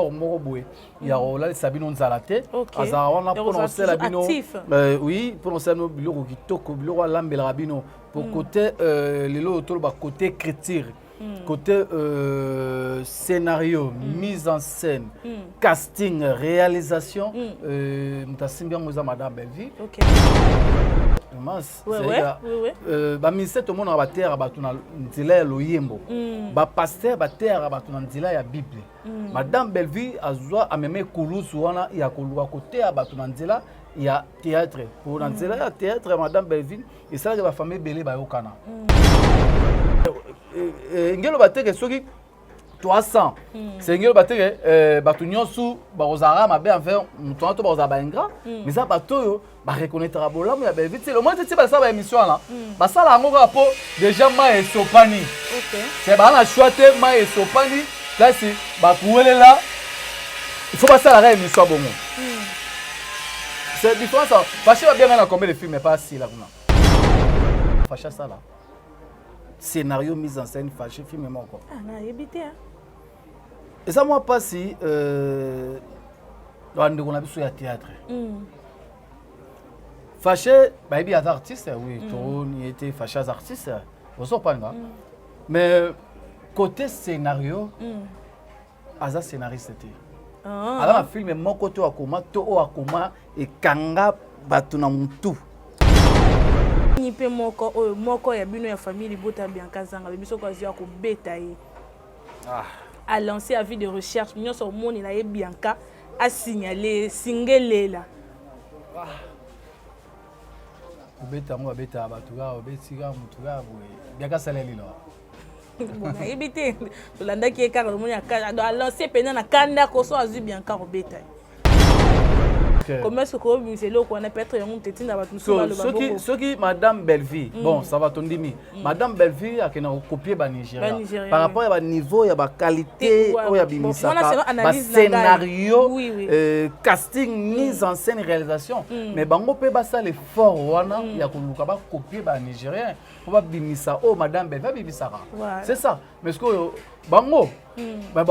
effort moko boye ya rola sabino nzalate azara wana prononcer la bino oui prononcer no biloko kitoko biloko lambela rabino pour côté lelo to ba côté écriture côté scénario mise en scène casting réalisation mutasimbi ngoza madame Belvi mas ba ministère to mona ba terre ba tuna nzela ya loyembo ba pasteur ba terre ba tuna nzela ya bible madame Belvi azwa ameme kulusu wana ya koluwa côté ya ba tuna nzela ya théâtre pour nzela ya théâtre madame Belvi et ça ba famille belé ba yokana ngelo bateke soki 300 c'est ngelo bateke batu nyonso ba ozara mabe envers muto to ba ozaba ingra mais ça batoyo ba reconnaître bolamu ya Belvi le moins c'est ba ça ba émission là ba ça la ngoko po déjà ma esopani c'est ba na choite ma esopani là c'est ba kuwelela il faut pas ça la émission bongo c'est différent ça parce que bien na combien de films mais pas si là fâché ça là scénario mise en scène fâché film moi encore ah na yebité et ça moi pas si on a besoin de théâtre fâché bah il y a des artistes oui tout il était fâché des artistes vous savez pas mais côté scénario asa scénariste était alors un film mon côté akoma to akoma et kanga batuna mutu ni pe moko ya bino ya famille libota Bianca Zanga biso ko azia ko beta yi a lancé avis de recherche mignon so moni na ye Bianca a signalé singelela beta mo beta batuga obetika mutuga boye Bianca saleli lo bon na yebite to landa ki ekara moni a lancé pena na kanda ko so azu Bianca ko beta comment est-ce que c'est là qu'on a peut-être un petit na batu ce qui madame Belvi bon ça va tondimi madame Belvi a kena copier ba Nigeria par rapport à ba niveau ya ba qualité o ya bimisaka ba scénario casting mise en scène réalisation mais bango pe ba ça l'effort wana ya koluka ba copier ba Nigérien pour ba bimisa o madame Belvi bibisaka c'est ça mais ce que bango ba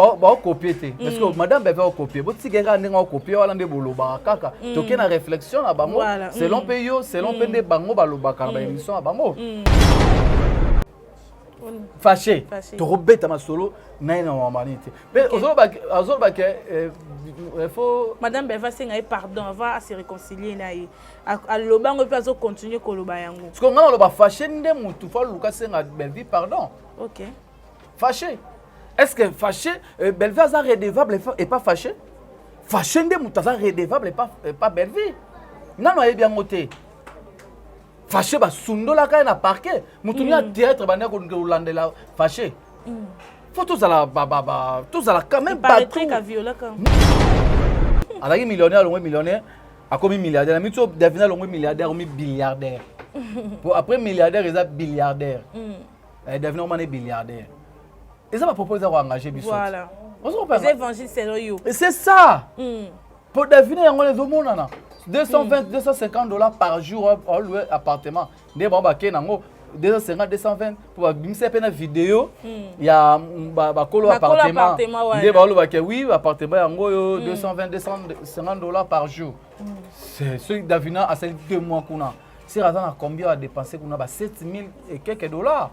copier te parce que madame Belvi a copier boti gera ndinga copier wala nde boloba kaka toke na réflexion na bango selon peyo selon pende bango balobaka ba émission na bango fâché to robeta masolo na ina wa manite mais ozoba ke il faut madame Belvi senga pardon va se réconcilier na yi a lobango pe azo continuer ko loba yango parce que ngana loba fâché nde mutu fa luka senga Belvi pardon OK fâché est-ce que fâché Belvi a redevable et pas fâché fâché nde mutu a redevable et pas Belvi nano ayebi yango te fâché ba sundola ka na parquet mutu ni a théâtre ba ne ko landela fâché faut tous à la quand même pas très violent quand alaki millionnaire longue millionnaire a commis milliardaire mito devina longue milliardaire ou milliardaire pour après milliardaire ils a milliardaire devina on est milliardaire et ça va proposer à engager biso voilà les évangiles c'est ça pour deviner on les omonana 220 250 $ par jour au louer appartement des bon baké nango 250 220 pour bimisa pena vidéo ya ba kolo appartement des ba lo baké oui appartement yango yo 220 250 $ par jour c'est celui d'Avina à ces 2 mois qu'on a c'est raison à combien a dépensé qu'on a ba 7000 et quelques dollars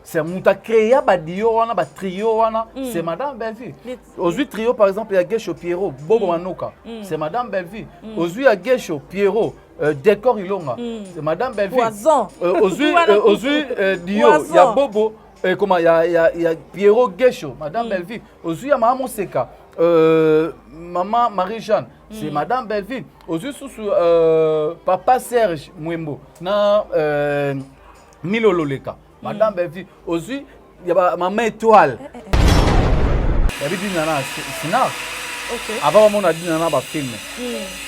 c'est muta créé ba dio wana ba trio wana c'est madame Belvi aujourd'hui trio par exemple il y a Gesho Pierrot Bobo Manoka c'est madame Belvi aujourd'hui il y a Gesho Pierrot décor Ilonga c'est madame Belvi aujourd'hui dio il y a Bobo comment il y a Pierrot Gesho madame Belvi aujourd'hui il y a Maman Seka maman Marie-Jeanne c'est madame Belvi aujourd'hui sous papa Serge Mwembo na Milo Loleka madame Belvi aussi il y a maman étoile il y a dit nana sinar OK avant on a dit nana ba film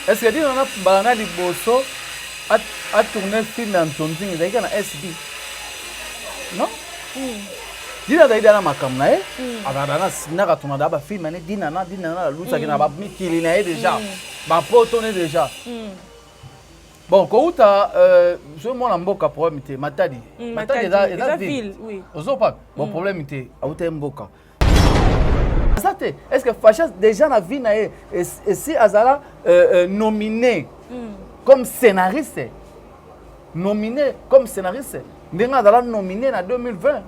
est-ce que dit nana banana liboso a tourné film en tonting il y a na SB non dit nana dana makamna abana sinar tourner ba film ne dit nana lusa ki na ba mikili na déjà ba potonné déjà bon, quand tu as je mon mboka problème était Matadi est la ville oui. Ozo pas bon problème était a mboka Fachate. Est-ce que Fachate déjà na vie na et si Azala nominé comme scénariste. Nominé comme scénariste. Ndenga Azala nominé en 2020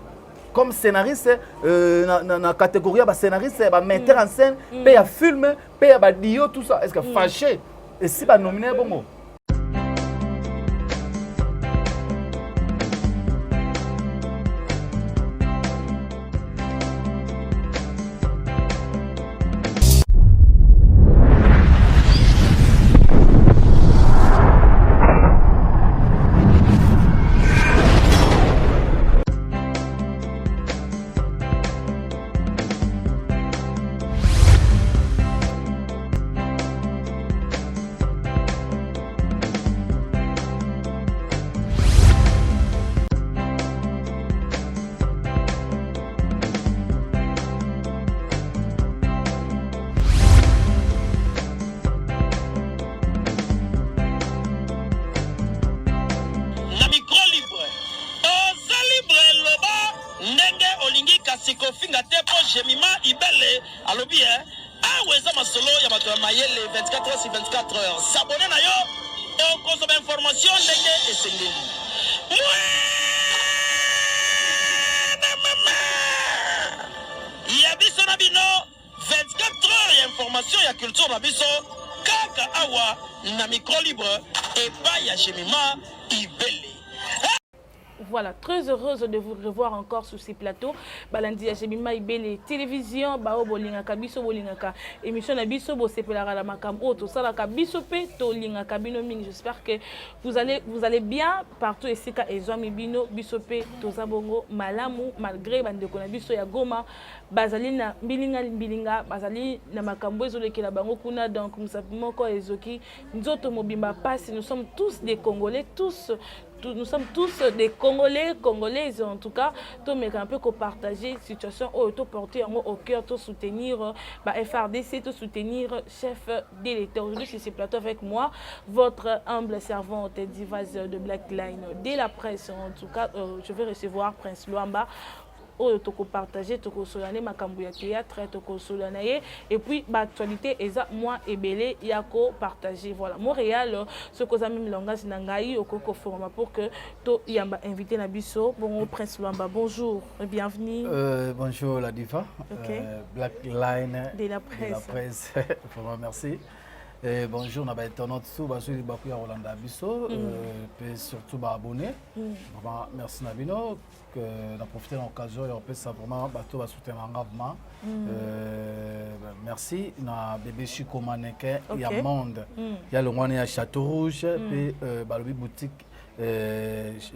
comme scénariste dans la catégorie de scénariste, metteur en scène, paye à film, paye à dio, tout ça. Est-ce que fâché et si pas nominé bon mot? Jemima Ibele alobi aweza masolo ya bato ya mayele 24 heures sur 24 heures s'abonner na yo et consommer information ndenge esengeli ya biso na bino 24 heures ya information ya culture na biso kaka awa na micro libre et pas ya Jemima Ibele. Voilà, très heureuse de vous revoir encore sur ces plateaux. Balandi ya Jemima Ibele télévision, bao bolingaka biso bolingaka émission na biso bo sepelara la makambo to sala ka biso pe to lingaka bino mingi. J'espère que vous allez bien partout ici ka ezwami bino biso pe to zabongo malamu malgré bandeko na biso ya Goma bazali na mbilinga bazali na makambo ezolekela bango kuna donc musapimo ko ezoki nzoto mobimba passe. Nous sommes tous des Congolais, nous sommes tous des Congolais, Congolaises en tout cas. Tout mais un peu qu'on partager situation tout porter au cœur, tout soutenir FRDC, tout soutenir chef d'électeur. Aujourd'hui sur ce plateau avec moi, votre humble servante Divas de Black Line de la presse. En tout cas, je vais recevoir Prince Luamba. Toko partager, toko solane makambo ya théâtre, toko solanaye et puis l'actualité eza moi et belé yako partager. Voilà, Montréal ce que même langage nangai okoko format pour que to yamba invité na biso. Bon Prince Luamba, bonjour, bienvenue. Bonjour la diva. Okay. Black Line de la presse. Vraiment merci. Bonjour, na ba internaute sous ba sur ba kuya Rolanda biso et surtout ba abonné. Vraiment merci Nabino que na profiter de l'occasion et on peut ça vraiment bateau va soutenir engagement. Merci na bébé Chico mannequin il y a monde. Il y a le one à Château Rouge puis balobi boutique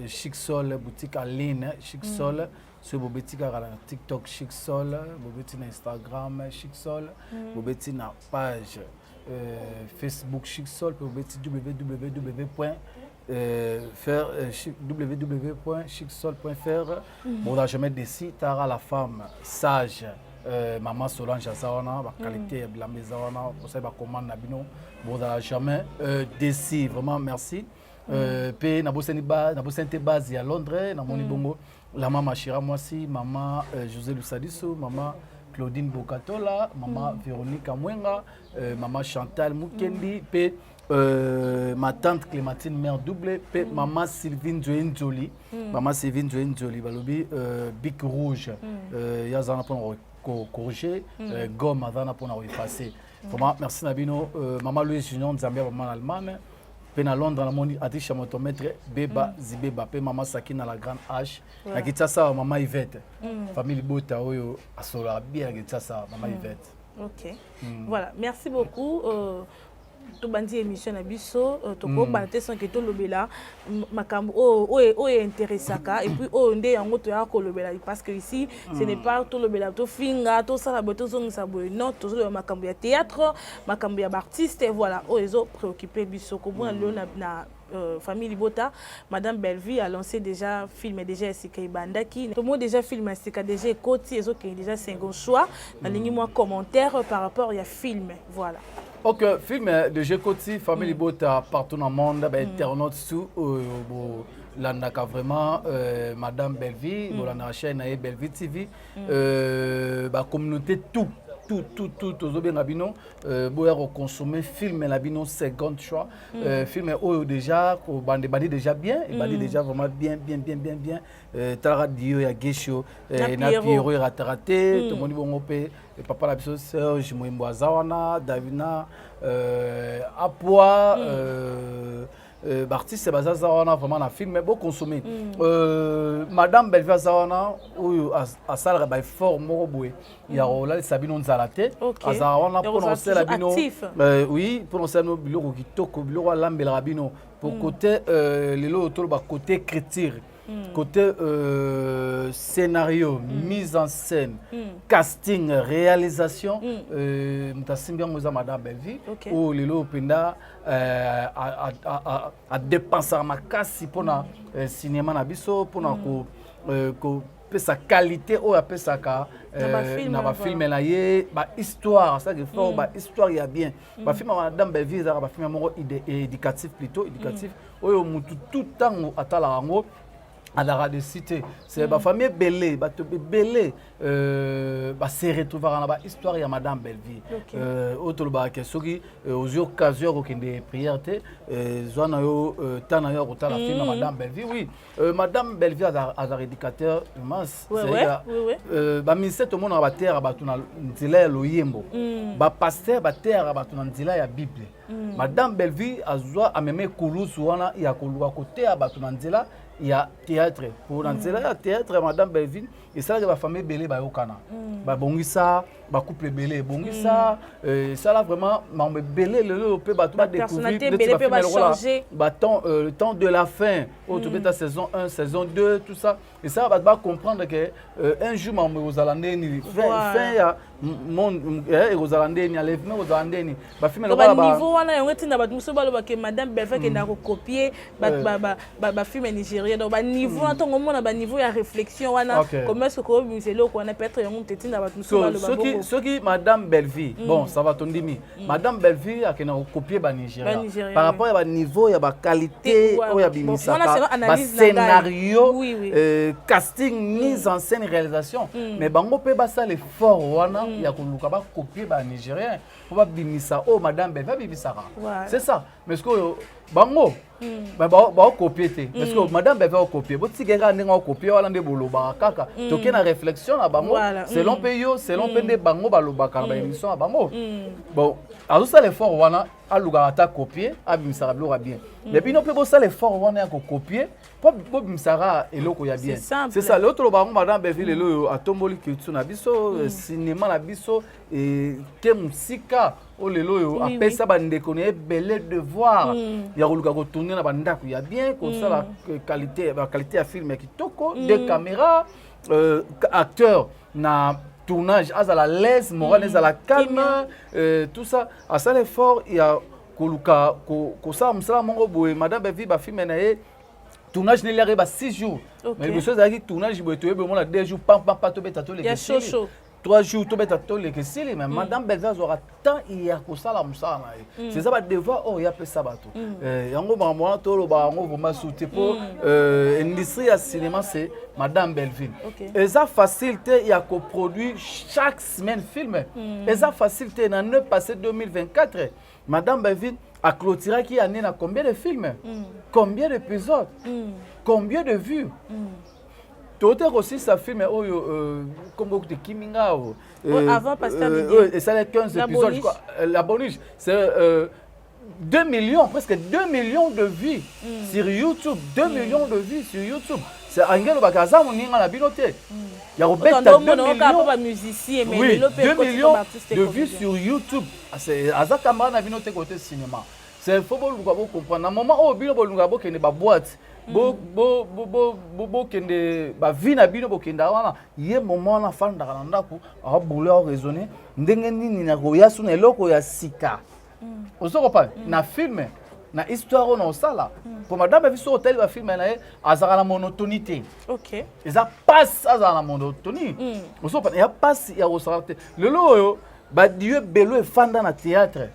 Chic Sol boutique en ligne Chic Sol sur bobeti ka na TikTok Chic Sol, bobeti na Instagram Chic Sol, bobeti na page Facebook Chic Sol, www.chicsol.fr. Bon, je mets des Tara la femme sage, maman Solange Azawana, la qualité de la maison, pour ça, commande Nabino. Bon, jamais décis, vraiment merci. Puis, na boseni base à Londres, na moni bongo, la maman Chira Moisi, maman José Lusadiso, maman Claudine Bokatola, maman Véronique Amwenga, maman Chantal Mukendi, puis ma tante Clémentine Mère Double, puis maman Sylvine Joënjoli, maman Sylvine Joënjoli, balobi Bic Rouge, yazana pour corriger, gomme azana pour effacer. Vraiment merci Nabino, maman Louise Junior Zambia, maman Allemagne. Pena Londres na moni atisha motometre beba zibeba pe mama Sakina la grande H na kitasa mama Yvette famille Bota oyo asola bien kitasa mama Yvette. OK. Voilà, merci beaucoup. To bandi émission na biso to ko balate sans que to lobela makambo o intéressaka et puis o ndé yango to ya ko lobela parce que ici ce n'est pas to lobela to finga to sala boto zongisa boy non to zo makambo ya théâtre makambo ya artiste et voilà o ezo préoccupé biso ko bona lo na famille Libota, Madame Bellevue a lancé déjà film déjà Sika Ibandaki. Tout le monde déjà film Sika déjà Koti et autres qui déjà second choix. La ligne moi commentaire par rapport à film, voilà. Ok, film de Jekoti, famille Libota partout dans le monde, internaute sous l'andaka vraiment Madame Bellevue, la chaîne Bellevue TV, communauté tout. tout ozobenga bino boya consommer film la bino second choix film oyo déjà ko bandi déjà bien et bandi déjà vraiment bien ta radio ya Gesho na Pierrot ya raté to moni bongo pe papa la biso Serge Moimbo azawana Davina Apua artiste bazaza wana vraiment na film mais beau consommer madame Bellevue azawana ou asala ba effort moko boye ya rola Sabino Nzalate azawana prononcer la bino oui prononcer no biloko kitoko biloko lambela rabino pour côté lelo to ba côté écriture côté scénario mise en scène casting réalisation mutasimbi ngoza madame Bellevue ou lelo penda a dépenser makasi pona cinéma na biso pona ko pesa qualité ou pesa ka na ba film na ye ba histoire ça que fort ba histoire ya bien ba film madame Bellevue za ba film moko éducatif plutôt éducatif oyo mutu tout temps atala rango à la radio cité c'est ma famille belé bato belé se retrouver dans la histoire ya madame Bellevue autre ba que soki aux occasions ko kende prière te zona yo tana yo ko la film madame Bellevue oui madame Bellevue a éducateur immense c'est ba ministère tout monde ba terre ba tuna nzela ya loyembo ba pasteur ba terre ba tuna nzela ya bible madame Bellevue azwa ameme kulusu wana ya koluka côté ba tuna nzela il y a théâtre pour le théâtre madame Bellevue et ça la famille belé ba yokana ba bongisa ba couple belé bongisa ça là vraiment mambe belé le peut ba découvrir le temps de la fin autre beta saison 1 saison 2 tout ça et ça va comprendre que un jour mambe aux alandeni fin ya monde aux alandeni enlèvement aux alandeni ba film ba niveau wana yongeti na ba muso ba lo ke madame Bellevue ke na ko copier ba film nigérien donc ba niveau ntongo mona ba niveau ya réflexion wana comment est-ce que miselo ko na peut-être yongo teti na ba muso ba lo ba ce qui madame Bellevue bon ça va tondimi madame Bellevue a kena copier ba nigérien par rapport à ba niveau ya ba qualité ou ya bimisaka ba scénario casting mise en scène réalisation mais bango pe ba ça l'effort wana ya ko luka ba copier ba nigérien pour ba bimisa oh madame Bellevue bibisaka c'est ça mais ce que bango ba copier te parce que madame Bellevue a copier bo tigera ndenge copier wala nde boloba kaka toke na réflexion na bango selon peyo selon pende bango baloba ka ba émission na bango bon azo ça l'effort wana aluka ata copier abimisa biloko bien mais puis non peut bo ça l'effort wana ya ko copier po bimsara eloko ya bien c'est ça l'autre bango madame Bellevue lelo atomboli kitu na biso cinéma na biso et ke musika o lelo yo apesa ba ndeko ne belé de voir ya koluka ko tourner na bandako ya bien ko ça la qualité ya film kitoko de caméra acteur na tournage à la l'aise morale à la calme tout ça à ça l'effort il y a koluka ko ça msala mongo boye madame Bellevue ba film na ye tournage ne l'arrive à 6 jours mais le chose qui tournage boye to be mona 2 jours pam to beta to les 3 jours to beta to les kesili mais madame Bellevue aura temps hier ko sala musala c'est ça ba devoir oh ya pesa bato yango ba mona to lo ba ngo vraiment souté pour industrie ya cinéma c'est madame Bellevue et ça facilité il y a ko produit chaque semaine film et ça facilité na ne passé 2024 madame Bellevue a clôturé qui année na combien de films combien d'épisodes combien de vues Tote aussi ça film comme beaucoup de Kiminga avant Pasteur Didier et ça les 15 épisodes je crois la bonus c'est 2 millions presque 2 millions de vues sur YouTube 2 millions de vues sur YouTube c'est angelo bakaza moninga na binote il y a Robert 2 millions de vues sur YouTube c'est azaka na binote côté cinéma c'est faut comprendre à moment où bino bolunga bokende ba boîte bo kende ba vie na bino bokenda wana ye moment na fanda na ndako a boule a raisonner ndenge nini na koya suna eloko ya sika osoko pa na film na histoire on sala pour madame Bellevue sur hôtel ba film na azaka na monotonité OK et ça passe azaka na monotonie osoko pa ya passe ya osala lelo badio belo efanda na théâtre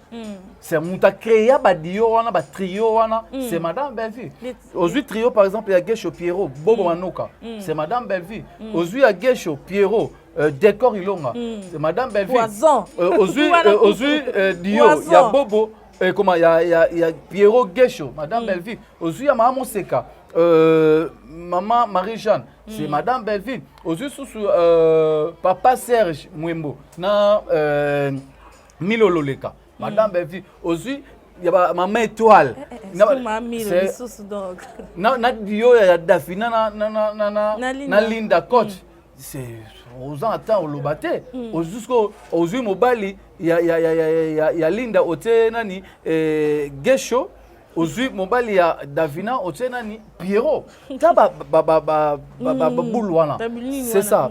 c'est muta créer badio wana ba trio wana c'est madame Bellevue aujourd'hui trio par exemple il y a Gesho Pierrot Bobo Manoka c'est madame Bellevue aujourd'hui il y a Gesho Pierrot Décor Ilonga c'est madame Bellevue aujourd'hui Dio il y a Bobo comment il y a Pierrot Gesho madame Bellevue aujourd'hui il y a Maman Seka maman Marie-Jeanne, c'est madame Bellevue. Aujourd'hui, sous papa Serge Mwembo, na Milo Loleka, madame Bellevue. Aujourd'hui, il y a maman Étoile. Na Dio ya Dafina na Linda Coach. C'est aux attend au lobate. Aujourd'hui, Mobali, il y a Linda Ote nani Gesho. Aujourd'hui, mobali ya Davina Otenani Pierrot. C'est ça.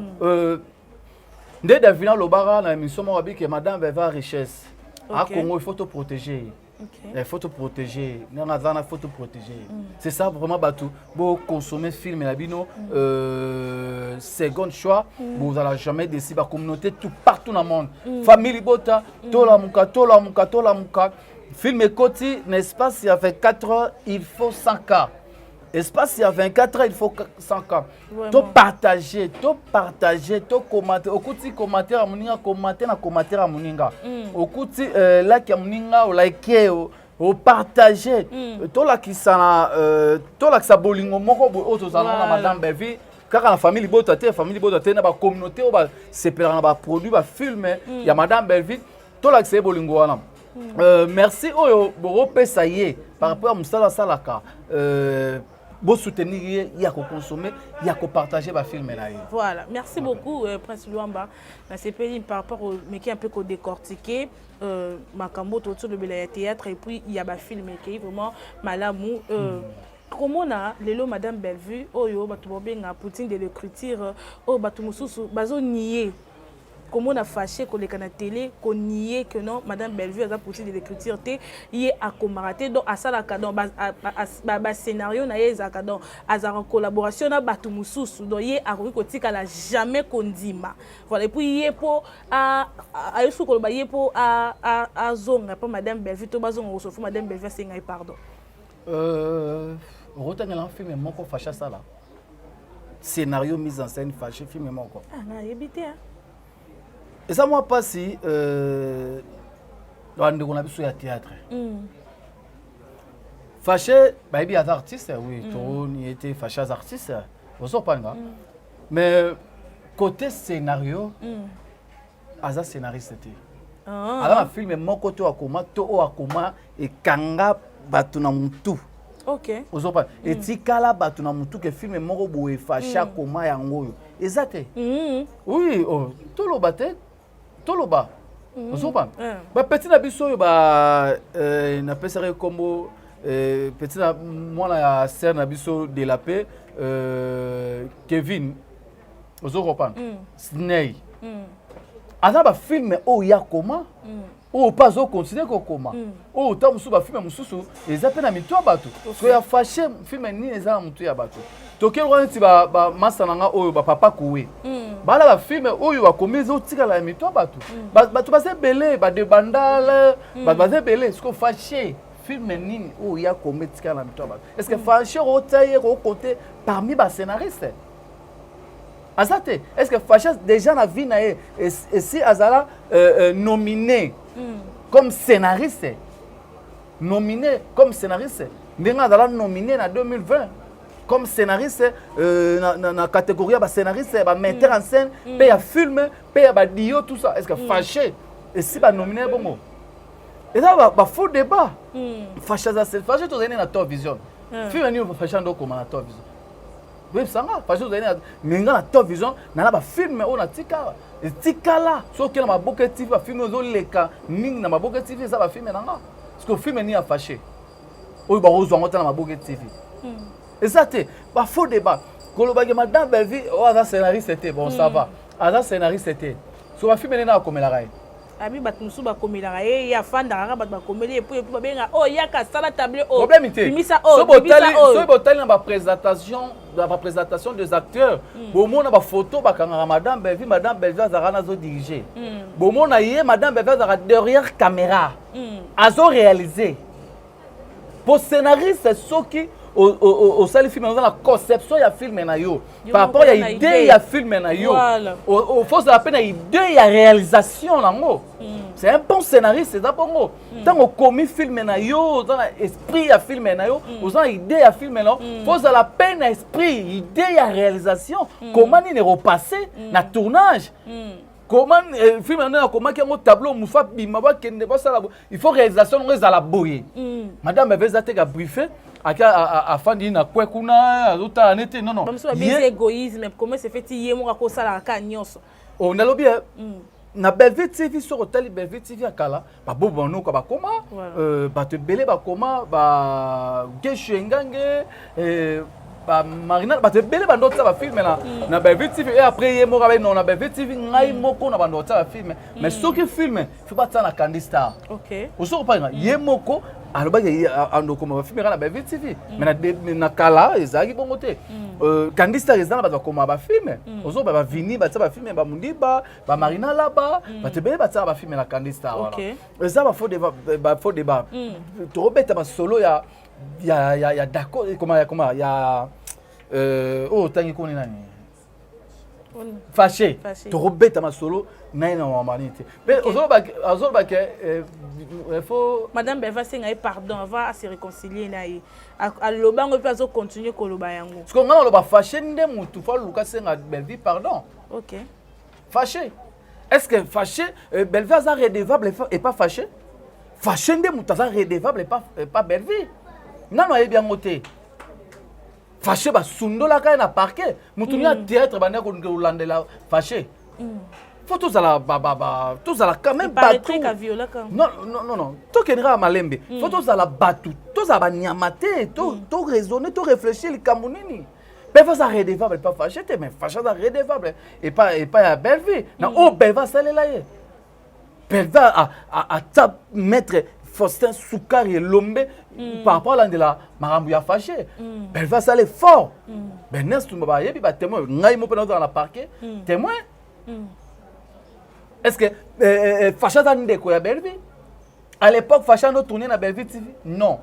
Dès Davina Lobara, na émission Morabi que madame va richesse. À Congo, il faut te protéger. Il faut te protéger. Il faut te protéger. C'est ça vraiment batou. Vous consommer film et labino second choix, vous n'allez jamais décider la communauté tout partout dans le monde. Famille Bota, tola muka. Film Koti, n'est-ce s'il y a 24 heures, il faut 100 cas. Espace, il y a 24 heures, il faut 100 cas. Tu partager, tu commenter. Au côté commentaire à Moninga, commentaire à Moninga. Au côté like à Moninga, au like, au partager. Tout là qui ça bolingo moko auto salon madame Bellevue. Car la famille Botate, na ba communauté ba séparer na ba produit ba film, il y a madame Bellevue. Tout là c'est bolingo wana. Merci Boro Pesaye par rapport à Moussala Salaka. Bon soutenir, il y a qu'à consommer, il y a qu'à partager ma film. Voilà, merci beaucoup Prince Luamba. C'est par rapport au mais qui est un peu décortiqué. Makambo autour de le théâtre et puis il y a ma film qui est vraiment malamou. Comment on a les madame Bellevue, oyo batubobenga Poutine de l'écriture, oh batumususu bazo nier. Comment on a fâché qu'on est à la télé, qu'on nie que non, madame Bellevue a poussé de l'écriture, il est à comarater, donc à ça la cadon, à scénario na yé zakadon, à en collaboration na batumususu, donc il est à côté qu'elle a jamais condima. Voilà, et puis il est pour à yesou koloba il est pour à zonga pas madame Bellevue, to bazon on se fout madame Bellevue c'est ngai pardon. Retenez l'enfant mais mon ko fâché ça là. Scénario mise en scène fâché film mais mon ko. Ah na yébité hein. Et ça, moi, pas si on a besoin de théâtre. Fâché, il y a des artistes, oui, il était fâché des artistes, mais côté scénario, Aza scénariste. Alors, le film est mon côté à Koma, et Kanga Batuna Moutou. Ok. Et Tikala Batuna Moutou, que le film est mon boé fâché à Koma et Angoyo. Exact. Oui, tout le bâté. Toloba. Ba petit na biso ba na pesare combo petit na moi na sœur na biso de la paix Kevin ozokopan Sney ana ba film o ya koma o pas o considérer ko koma o ta musu ba film mususu ezape na mito bato so ya fâché film ni eza mutu ya bato tokel ronti ba masananga oyo ba papa kuwe bala ba film oyo ba komizo tika la mito bato bato ba se belé ba de bandale ba se belé ce ko fâché film nini oyo ya kometika la mito bato est-ce que fâché o tailler au côté parmi ba scénaristes Azate, est-ce que fâché déjà na vie na et si Azala nominé comme scénariste Ndenga Azala nominé en 2020 comme scénariste na catégorie ba scénariste ba metteur en scène pe ya film pe ya ba dio tout ça est-ce que fâché et si ba nominé bongo et là ba faux débat fâché to zene na Top Vision film ni fâché ndo comme na Top Vision oui ça va fâché to zene ninga na Top Vision na ba film on a tika tikala so que na maboke TV ba film zo leka ning na maboke TV ça ba film nanga parce que film ni a fâché oyo ba rozo ngota na maboke TV exact ba faux débat koloba ke madame Bellevue o aza scénariste c'était bon ça va aza scénariste c'était so ba film na komela rai Abi batumusu ba komela ye ya fanda ka bat ba komeli et puis ba benga oh ya ka sala table oh problème ité so botali na ba présentation des acteurs bomona ba photo ba kanga madame Belvi azara zo diriger bomona ye madame Belvi azara derrière caméra azo réaliser pour scénariste c'est ce qui au sali film dans la conception ya film na yo par rapport à idée ya film na yo au faut la peine idée ya réalisation nango c'est un bon scénariste c'est d'abord tant au commis film na yo dans esprit ya film na yo aux idée ya film na faut la peine esprit idée ya réalisation comment ni repasser na tournage comment film na comment que tableau mufa bima ba kende ba sala il faut réalisation ngo la boye madame Belvi te ga briefer à fandi na kwekuna azota nete non comme ça bien égoïsme comment c'est fait hier mo ko sala ka nyonso on a lobby na Belvi TV sur hotel Belvi TV akala ba bobo no ko ba koma ba te belé ba koma ba geshu ngange ba marina ba te belé ba ndotsa ba film na Belvi TV et après hier mo ka non na Belvi TV ngai moko na ba ndotsa ba film mais ce qui film faut pas ça na Candy Star OK o so pa hier moko alors ando comme va filmer na Belvi TV mais na kala ezaki bongo te Candy Star ezana ba comme ba filmer ozo ba vini ba tsa ba filmer ba mundiba ba marina laba ba tebele ba tsa ba filmer na Candy Star voilà ça ba faux débat to robeta ba solo ya d'accord comment ya oh tangi koni nani fâché to robeta ma solo naina wa manite mais ozo ba ke il faut madame Belvi senga pardon va se réconcilier na yi a lobango pe azo continuer ko loba yango parce que ngana loba fâché nde mutu fa luka senga Belvi pardon OK fâché est-ce que fâché Belvi a redevable et pas fâché fâché nde mutu a redevable et pas Belvi nano ayebi yango te fâché ba sundola ka na parquet mutu ni a théâtre ba ne ko landela fâché faut tous à la quand même battu non tout qui est malembe faut tous à la battu tous à la nyamate tout raisonner tout réfléchir le camunini mais faut ça redevable pas fâché mais fâché ça redevable et pas à Belvi na oh Belvi ça là Belvi à tap mettre Faustin Soukari et Lombe par rapport à la marambu ya fâché Belvi ça est fort ben n'est-ce tout ba yebi ba témoin ngai mo pendant dans la parquet témoin est-ce que Facha Ndeko ya Belvi à l'époque Facha no tourner na Belvi TV non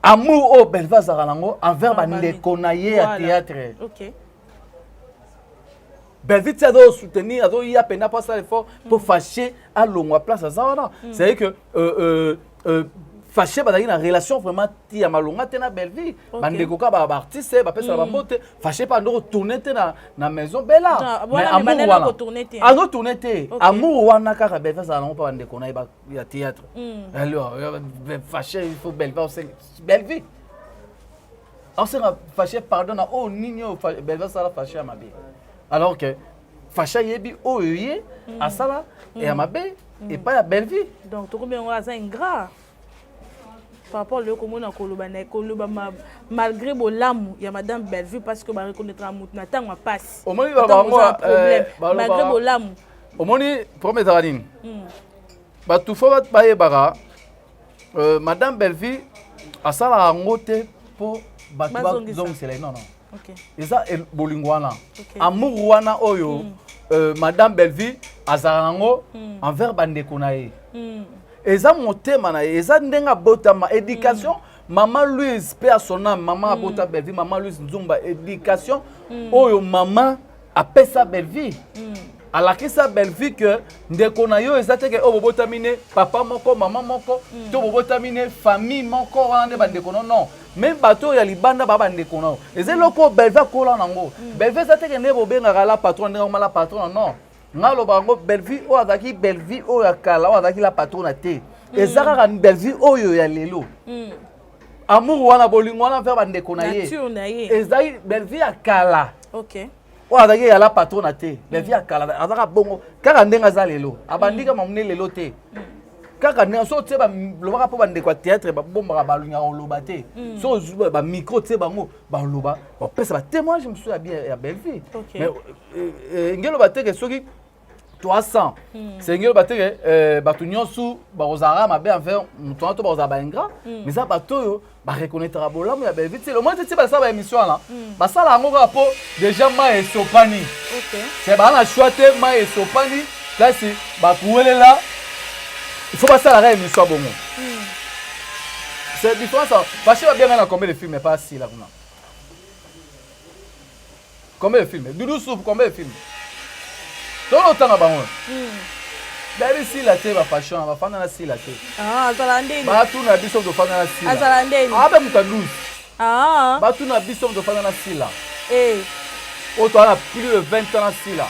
amour au Belvi Zarango envers Bandeko na ye à théâtre OK Belvi TV doit soutenir ado ya pena pas ça effort pour Faché à longue place à ça c'est que fâché bazaki na relation vraiment ti ya malonga te na Belvi bandeko ka ba artiste ba pesa ba mote fâché pas ndo tourner te na maison bella mais amour wana azo tourner te amour wana ka Belvi ça non pas bandeko na ya théâtre alors fâché il faut Belvi on s'est fâché pardon na oh nino Belvi ça la fâché à ma bé alors que fâché yebi oh yé à ça et à ma bé et pas à Belvi donc to combien on a ingrat par rapport au commun Koloba malgré l'âme il y a madame Belvi parce que ba reconnaître amour na temps passe au moins problème malgré l'âme au moins premier tarine ba tout faut ba yebara madame Belvi a sala ngote pour ba zong c'est non OK et ça bolingwana amour wana oyo madame Belvi azarango envers bandeko na ye eza motema na eza ndenga botama éducation maman Louise paix à son âme maman abota Belvi maman Louise Nzumba éducation oyo maman apesa Belvi alakisa Belvi que ndeko na yo eza te ke o botamine papa moko maman moko to botamine famille moko wana bandeko non même bateau ya libanda ba bandeko na eza loko Belvi kola nango Belvi eza te ke ne bobenga la patron ndenge la patron non ngalo bango Belvi o azaki Belvi o ya kala o azaki la patronne te ezaka ka Belvi oyo ya lelo amour wana bolingo wana faire bandeko na ye ezaki Belvi ya kala OK o azaki ya la patronne te Belvi ya kala azaka bongo kaka ndenga za lelo abandika mamune lelo te kaka ne so te ba lobaka po bandeko théâtre ba bomba ba lunya oloba te so ba micro te bango ba loba ba pesa ba témoignage je me suis bien ya Belvi mais ngelo ba te que soki 300 sengelo bateke bato nyonso bakozala mabe envers moto wana to bakozala baingra mais eza bato oyo bareconnaîtra bolamu ya belle vie te le moins ti basala baémission wana basala yango kaka mpo déjà mai esopani se baa na choix te mai esopani place bakuwelela il faut basala kaka émission ya bongo c'est différence parce que babianga na combien de films mais pas si là kuna combien de films Doudou Soupe combien de films tolo tanga bango Baby si la te ba fashion ba fana na si la te azala ndeni ba tu na biso to fana na si azala ndeni abe mutandus ba tu na biso to fana na si la o to ala plus de 20 ans na si la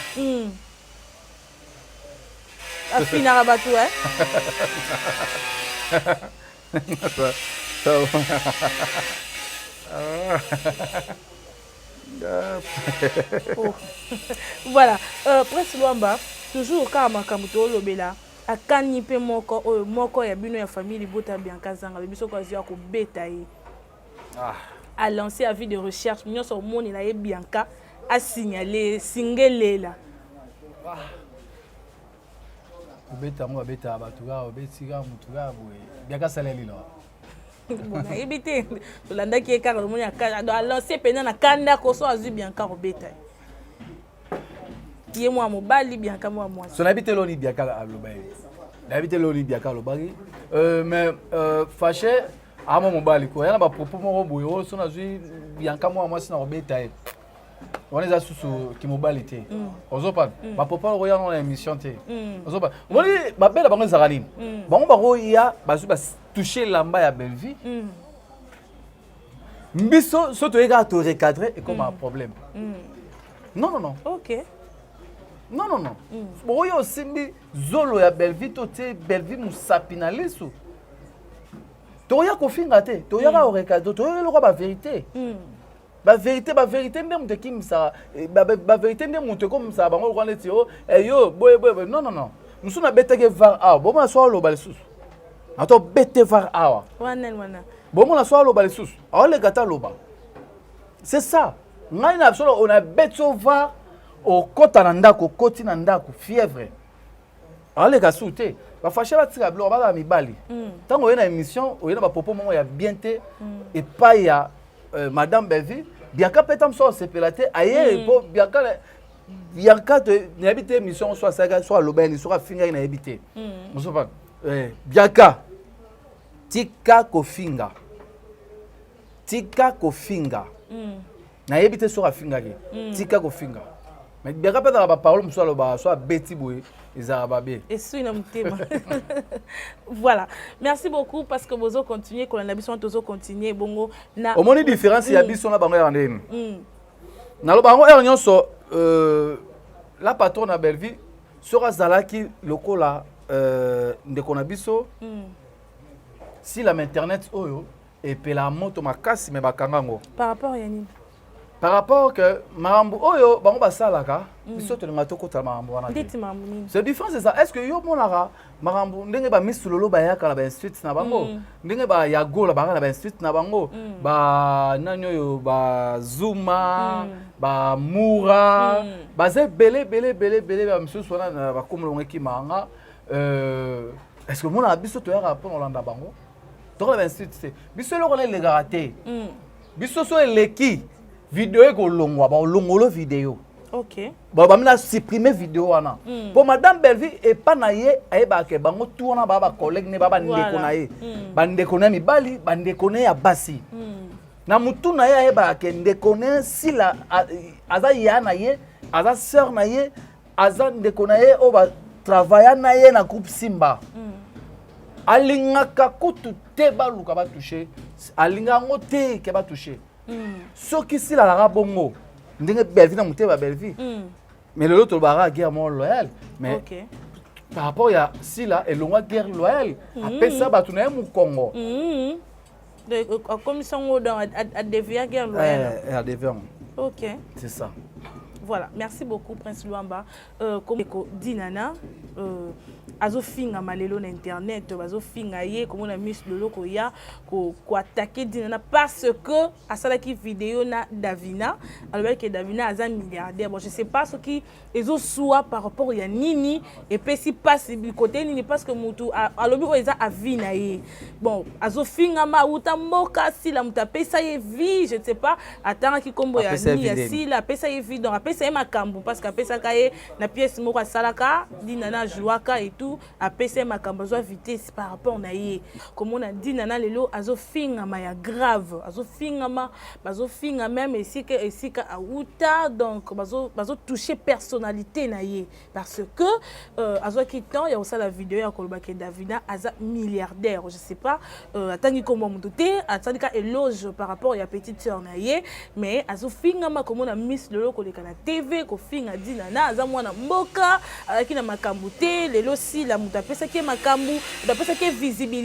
afina rabatu Voilà, Prince Luamba, toujours quand Makamuto Lobela, à Kanipe Moko ya bino ya famille Bota Bianca Zanga, le biso kwazia ko betaye. A lancé avis de recherche, mignon son monde il a Bianca a signalé singele là. Beta mo beta batuga obetiga mutuga boye. Bianca saleli là. Bon, éviter Tolanda qui est car le monde a lancé pendant na kanda ko so azu Bianca robeta. Qui est moi mobali Bianca moi. Son habité l'oni Bianca à l'obay. L'habité l'oni Bianca l'obay. Mais fâché à mon mobali ko yana ba propos mo boyo so azu Bianca moi si na robeta. On est à sous qui mobilité. Ozo pas. Ba papa roya dans l'émission té. Ozo pas. On dit ba belle bango zarani. Bango ba roya ba toucher lamba ya belle vie. Mbiso soto ega to recadrer et comme un problème. Non. OK. Non. Roya aussi mbi zolo ya belle vie toté belle vie musapina leso. Toya ko finga té. Toya ka recadrer, toya le ba vérité. La vérité ndé monte qui ça ba vérité ndé monte comme ça bango ko neti o yo boy non nous sommes beteke var a bon na so lo ba lesus ato bete var a wana bon na so lo ba lesus a le gata loba c'est ça ngai na absolu on a beto var au kota na ndako koti na ndako fièvre a le gasute ba fâché ba tira blo ba la mibali tango yena émission o yena ba popo mo ya bien te et pas ya Madame Belvi, Bianca Petam soit sepelate, ailleurs, pour Bianca n'habite mission soit saga, soit l'aubaine, soit finga n'habite. On se parle. Bianca, tika kofinga. N'habite soit finga. Tika kofinga. Mais Bianca Petam va parler, soit Betty Boy. Et c'est une thème. Voilà. Merci beaucoup parce que vous continuez, qu'on a besoin de continuer. Bongo na. Au moins différence il y a besoin na bango yandeni. Na lo bango er nyonso la patronne à Belleville sera zalaki lokola ndeko na biso. Si la internet oyo et pe la moto makasi me bakangango. Par rapport à Yannick. Par rapport que marambu oyo bango basalaka biso to ngato kota marambu wana. C'est différent c'est ça. Est-ce que yo monara marambu ndenge ba misulolo ba yaka la ba institut na bango ndenge ba yagola ba ba institut na bango ba nanyo yo ba Zuma ba Mura ba ze belé ba monsieur sona ba komolonga ki manga est-ce que mona biso to yaka pour Olanda bango donc la ba institut c'est biso lo connaît les garaté biso so eleki vidéo ko longwa ba longolo vidéo. OK. Ba mina supprimer vidéo wana. Pour madame Belvi et pas na ye ayeba ke bango tout wana ba collègue ne ba ndeko na ye. Ba ndeko na mibali, ba ndeko na ya basi. Na mutu na ye ayeba ke ndeko na si la aza ya na ye, aza sœur na ye, aza ndeko na ye o ba travailler na ye na groupe Simba. Alingaka kutu te ba luka ba toucher. Alinga ngote ke ba toucher. Ce qui si la bongo ndenge Belvi na muté ba Belvi mais l'autre bara guerre mon loyal mais par rapport à si là et longa guerre loyale après ça ba tunaye mu Congo comme ça on dans à dévier guerre loyale à dévier. OK, c'est ça. Voilà, merci beaucoup Prince Luamba. Comme Dinana azofinga malelo na internet bazofinga ye komona Miss Lolo koya ko attaquer Dinana parce que asalaki vidéo na Davina alors que Davina aza milliardaire. Bon je sais pas ce qui ezo soa par rapport ya nini et puis si passe côté nini parce que mutu alobi ko eza avina ye. Bon azofinga ma uta mboka si la mutape ça ye vie je ne sais pas attends ki kombo ya ni ya si la pesa ye vie donc apesa ye makambo parce que apesa kaye na pièce moko salaka Dinana jouaka et tout apesa makambo zo vitesse par rapport na ye comme on a dit Nana lelo azofinga ma ya grave azofinga ma bazofinga même ici que auta donc bazo toucher personnalité na ye parce que azo kitan ya osala vidéo ya koloba ke Davina aza milliardaire je sais pas atangi kombo mututé atandika éloge par rapport ya petite sœur na ye mais azofinga ma comme on a Miss Lolo koleka na TV ko finga Dinana aza mwana mboka akina makambo te lelo si la mutapesa ke makambo utapesa ke visibilité